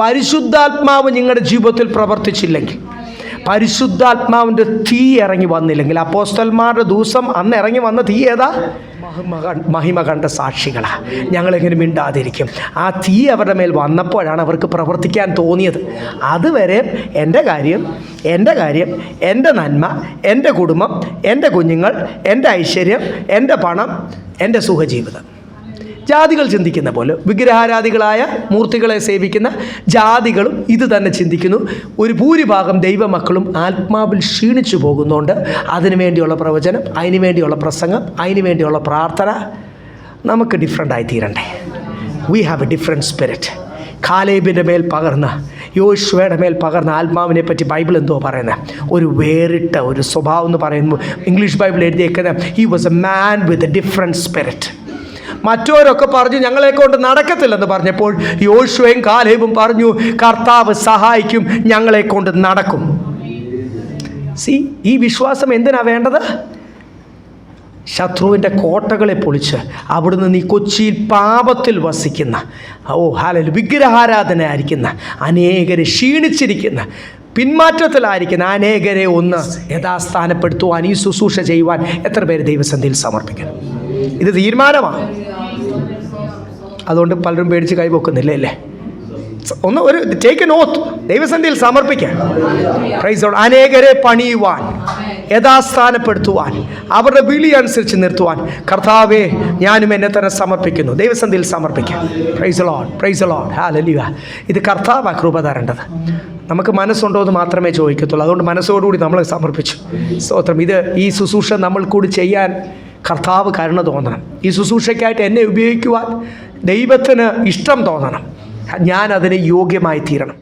പരിശുദ്ധാത്മാവ് നിങ്ങളുടെ ജീവിതത്തിൽ പ്രവർത്തിച്ചില്ലെങ്കിൽ, പരിശുദ്ധാത്മാവിൻ്റെ തീ ഇറങ്ങി വന്നില്ലെങ്കിൽ, അപ്പോസ്തലന്മാരുടെ ദിവസം അന്ന് ഇറങ്ങി വന്ന തീ ഏതാ? മഹിമ കണ്ട സാക്ഷികളാണ്. ഞങ്ങളെങ്ങനെ മിണ്ടാതിരിക്കും? ആ തീ അവരുടെ മേൽ വന്നപ്പോഴാണ് അവർക്ക് പ്രവർത്തിക്കാൻ തോന്നിയത്. അതുവരെ എൻ്റെ കാര്യം, എൻ്റെ നന്മ, എൻ്റെ കുടുംബം, എൻ്റെ കുഞ്ഞുങ്ങൾ, എൻ്റെ ഐശ്വര്യം, എൻ്റെ പണം, എൻ്റെ സുഖജീവിതം. ജാതികൾ ചിന്തിക്കുന്ന പോലെ, വിഗ്രഹാരാധികളായ മൂർത്തികളെ സേവിക്കുന്ന ജാതികളും ഇത് തന്നെ ചിന്തിക്കുന്നു. ഒരു ഭൂരിഭാഗം ദൈവമക്കളും ആത്മാവിൽ ക്ഷീണിച്ചു പോകുന്നുണ്ട്. അതിനു വേണ്ടിയുള്ള പ്രവചനം, അതിനു വേണ്ടിയുള്ള പ്രസംഗം, അതിനു വേണ്ടിയുള്ള പ്രാർത്ഥന. നമുക്ക് ഡിഫറൻ്റായി തീരണ്ടേ? We have a different spirit. കാലേബിൻ്റെ മേൽ പകർന്ന, യോശുവയുടെ മേൽ പകർന്ന ആത്മാവിനെ പറ്റി ബൈബിൾ എന്തോ പറയുന്നത്? ഒരു വേറിട്ട ഒരു സ്വഭാവം എന്ന് പറയുന്നു. ഇംഗ്ലീഷ് ബൈബിൾ എഴുതിയേക്കുന്നത് he was a man with a different spirit. മറ്റവരൊക്കെ പറഞ്ഞു ഞങ്ങളെ കൊണ്ട് നടക്കത്തില്ലെന്ന് പറഞ്ഞപ്പോൾ യോശുവയും കാലേബും പറഞ്ഞു കർത്താവ് സഹായിക്കും, ഞങ്ങളെ കൊണ്ട് നടക്കും. ഈ വിശ്വാസം എന്തിനാ വേണ്ടത്? ശത്രുവിൻ്റെ കോട്ടകളെ പൊളിച്ച് അവിടുന്ന് നീ കൊച്ചിയിൽ പാപത്തിൽ വസിക്കുന്ന, ഹല്ലേലൂയ, വിഗ്രഹാരാധനയായിരിക്കുന്ന അനേകരെ, ക്ഷീണിച്ചിരിക്കുന്ന, പിന്മാറ്റത്തിലായിരിക്കുന്ന അനേകരെ ഒന്ന് യഥാസ്ഥാനപ്പെടുത്തുവാൻ, ഈ ശുശ്രൂഷ ചെയ്യുവാൻ എത്ര പേര് ദൈവസന്നിധിയിൽ സമർപ്പിക്കണം? ഇത് തീരുമാനമാണ്. അതുകൊണ്ട് പലരും പേടിച്ച് കൈവെക്കുന്നില്ല അല്ലേ? ഒരു ടേക്ക് എൻ ഓത്ത്, ദൈവസന്നിധിയിൽ സമർപ്പിക്കാൻ. Praise the Lord. അനേകരെ പണിയുവാൻ, യഥാസ്ഥാനപ്പെടുത്തുവാൻ, അവരുടെ വിളി അനുസരിച്ച് നിർത്തുവാൻ, കർത്താവേ ഞാനും എന്നെ തന്നെ സമർപ്പിക്കുന്നു, ദൈവസന്നിധിയിൽ സമർപ്പിക്കാം. Praise the Lord, praise the Lord, hallelujah. ഇത് കർത്താവാ കൃപ തരേണ്ടത്. നമുക്ക് മനസ്സുണ്ടോ എന്ന് മാത്രമേ ചോദിക്കത്തുള്ളൂ. അതുകൊണ്ട് മനസ്സോടുകൂടി നമ്മൾ സമർപ്പിച്ചു. സ്തോത്രം. ഈ ശുശ്രൂഷ നമ്മൾ കൂടി ചെയ്യാൻ കർത്താവ് കരുണ തോന്നണം. ഈ ശുശ്രൂഷയ്ക്കായിട്ട് എന്നെ ഉപയോഗിക്കുവാൻ ദൈവത്തിന് ഇഷ്ടം തോന്നണം. ഞാൻ അതിന് യോഗ്യമായി തീരണം.